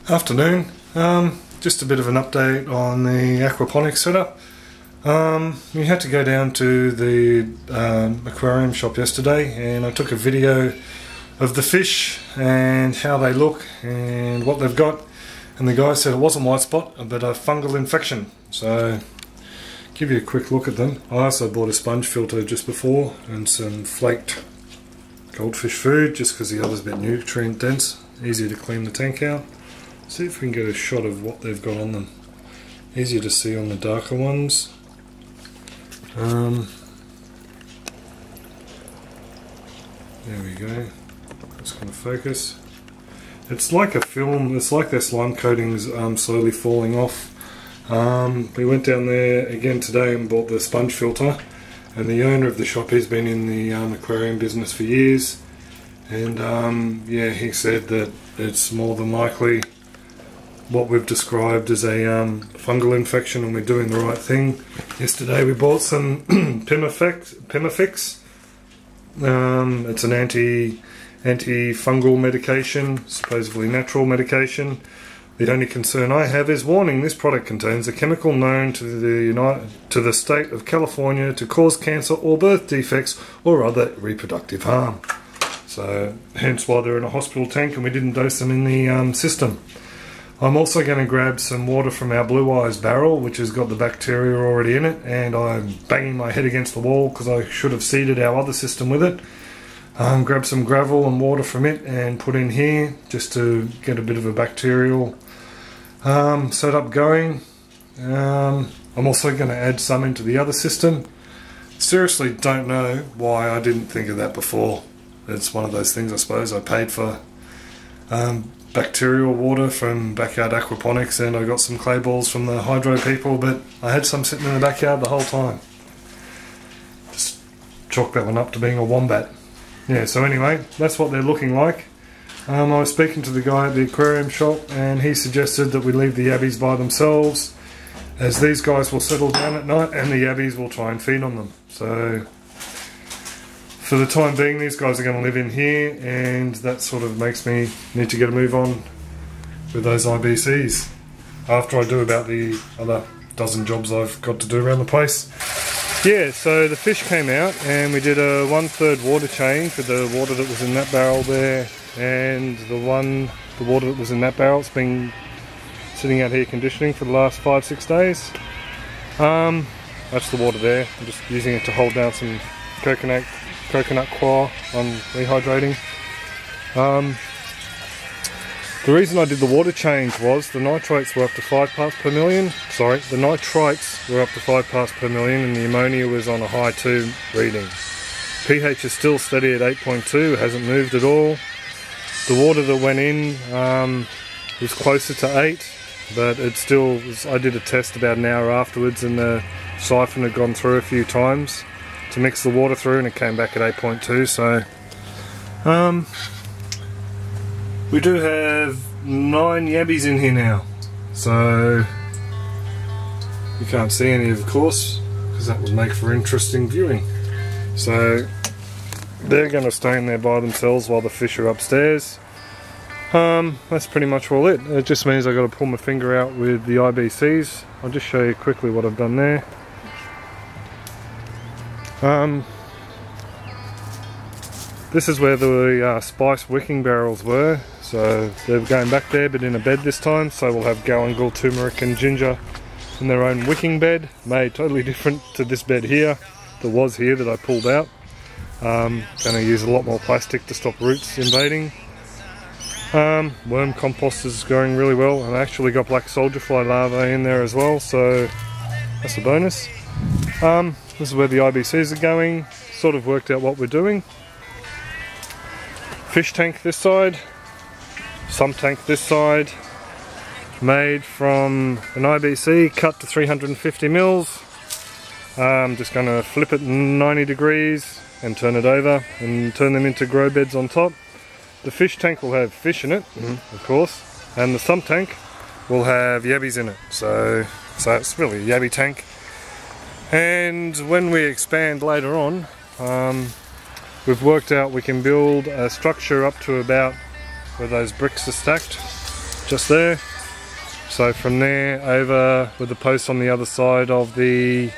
Afternoon. Just a bit of an update on the aquaponics setup. We had to go down to the aquarium shop yesterday and I took a video of the fish and how they look and what they've got, and the guy said it wasn't white spot but a fungal infection. So give you a quick look at them. I also bought a sponge filter just before and some flaked goldfish food just because the other's a bit nutrient dense, easier to clean the tank out. See if we can get a shot of what they've got on them. Easier to see on the darker ones. There we go. Just going to focus. It's like a film. It's like their slime coatings slowly falling off. We went down there again today and bought the sponge filter. And the owner of the shop has been in the aquarium business for years. And yeah, he said that it's more than likely what we've described as a fungal infection, and we're doing the right thing. Yesterday we bought some Pimafix. It's an anti-fungal medication, supposedly natural medication. The only concern I have is warning: this product contains a chemical known to the state of California to cause cancer or birth defects or other reproductive harm. So hence why they're in a hospital tank and we didn't dose them in the system. I'm also going to grab some water from our Blue Eyes barrel, which has got the bacteria already in it, and I'm banging my head against the wall because I should have seeded our other system with it. Grab some gravel and water from it and put in here just to get a bit of a bacterial setup going. I'm also going to add some into the other system. Seriously don't know why I didn't think of that before. It's one of those things, I suppose. I paid for bacterial water from Backyard Aquaponics and I got some clay balls from the hydro people, but I had some sitting in the backyard the whole time. Just chalk that one up to being a wombat. Yeah, so anyway, that's what they're looking like. I was speaking to the guy at the aquarium shop and he suggested that we leave the yabbies by themselves, as these guys will settle down at night and the yabbies will try and feed on them. So for the time being, these guys are going to live in here, and that sort of makes me need to get a move on with those IBCs after I do about the other dozen jobs I've got to do around the place. Yeah, so the fish came out and we did a 1/3 water change with the water that was in that barrel there, and the water that was in that barrel. It's been sitting out here conditioning for the last 5-6 days. That's the water there. I'm just using it to hold down some coconut coir on rehydrating. The reason I did the water change was the nitrates were up to 5 parts per million. Sorry, the nitrates were up to 5 parts per million and the ammonia was on a high 2 reading. pH is still steady at 8.2, hasn't moved at all. The water that went in was closer to 8, but it still was. I did a test about an hour afterwards and the siphon had gone through a few times to mix the water through and it came back at 8.2. So we do have 9 yabbies in here now, so you can't see any of course because that would make for interesting viewing. So they're going to stay in there by themselves while the fish are upstairs. That's pretty much all it. It just means I've got to pull my finger out with the IBCs. I'll just show you quickly what I've done there. This is where the spice wicking barrels were, so they're going back there but in a bed this time, so we'll have galangal, turmeric and ginger in their own wicking bed, made totally different to this bed here that was here that I pulled out. Going to use a lot more plastic to stop roots invading. Worm compost is going really well, and I actually got black soldier fly larvae in there as well, so that's a bonus. This is where the IBCs are going. Sort of worked out what we're doing. Fish tank this side, sump tank this side, made from an IBC cut to 350 mils. I'm just going to flip it 90 degrees and turn it over and turn them into grow beds on top. The fish tank will have fish in it, of course, and the sump tank will have yabbies in it. So it's really a yabby tank. And when we expand later on, we've worked out we can build a structure up to about where those bricks are stacked, just there. So from there over with the posts on the other side of the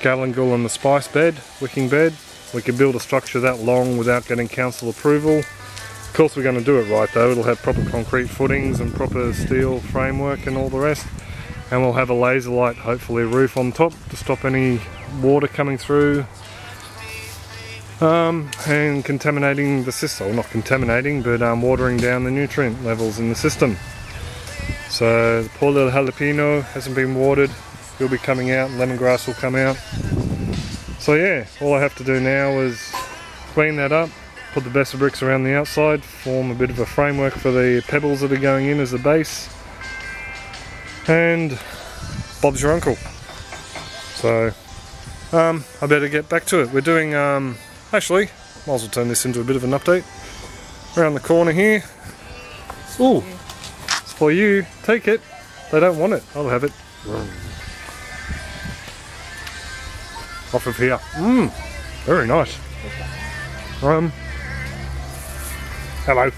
galangal and the spice bed, wicking bed, we can build a structure that long without getting council approval. Of course we're going to do it right though. It'll have proper concrete footings and proper steel framework and all the rest. And we'll have a laser light, hopefully roof on top to stop any water coming through and contaminating the system. Well, not contaminating, but watering down the nutrient levels in the system. So the poor little jalapeno hasn't been watered. He'll be coming out and lemongrass will come out. So yeah, all I have to do now is clean that up, put the Besa bricks around the outside, form a bit of a framework for the pebbles that are going in as the base, and Bob's your uncle. So I better get back to it. We're doing actually, might as well turn this into a bit of an update. Around the corner here. Ooh, it's for you. Take it. They don't want it. I'll have it. Off of here. Very nice. Hello.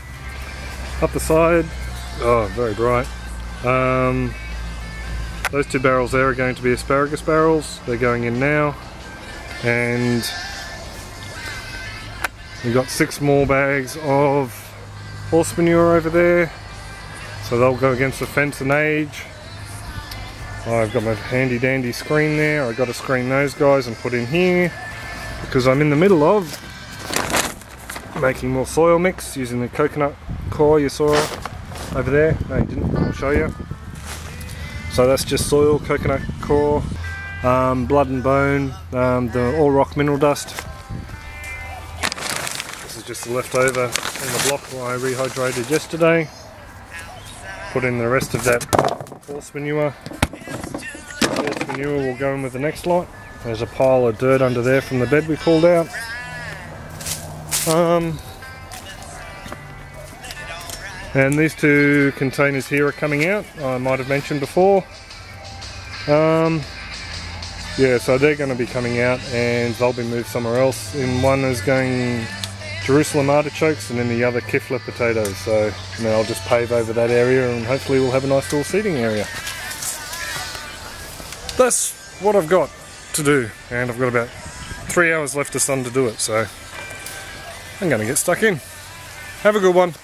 Up the side. Oh, very bright. Those two barrels there are going to be asparagus barrels. They're going in now. And we've got 6 more bags of horse manure over there. So they'll go against the fence and age. I've got my handy dandy screen there. I've got to screen those guys and put in here because I'm in the middle of making more soil mix using the coconut core you saw over there. No, you didn't. I'll show you. So that's just soil, coconut core, blood and bone, the all rock mineral dust. This is just the leftover on the block I rehydrated yesterday. Put in the rest of that horse manure. Horse manure will go in with the next lot. There's a pile of dirt under there from the bed we pulled out. And these 2 containers here are coming out, I might have mentioned before. Yeah, so they're going to be coming out and they'll be moved somewhere else. In one is going Jerusalem artichokes and in the other kifla potatoes. So I'll just pave over that area and hopefully we'll have a nice little seating area. That's what I've got to do, and I've got about 3 hours left of sun to do it, so I'm going to get stuck in. Have a good one.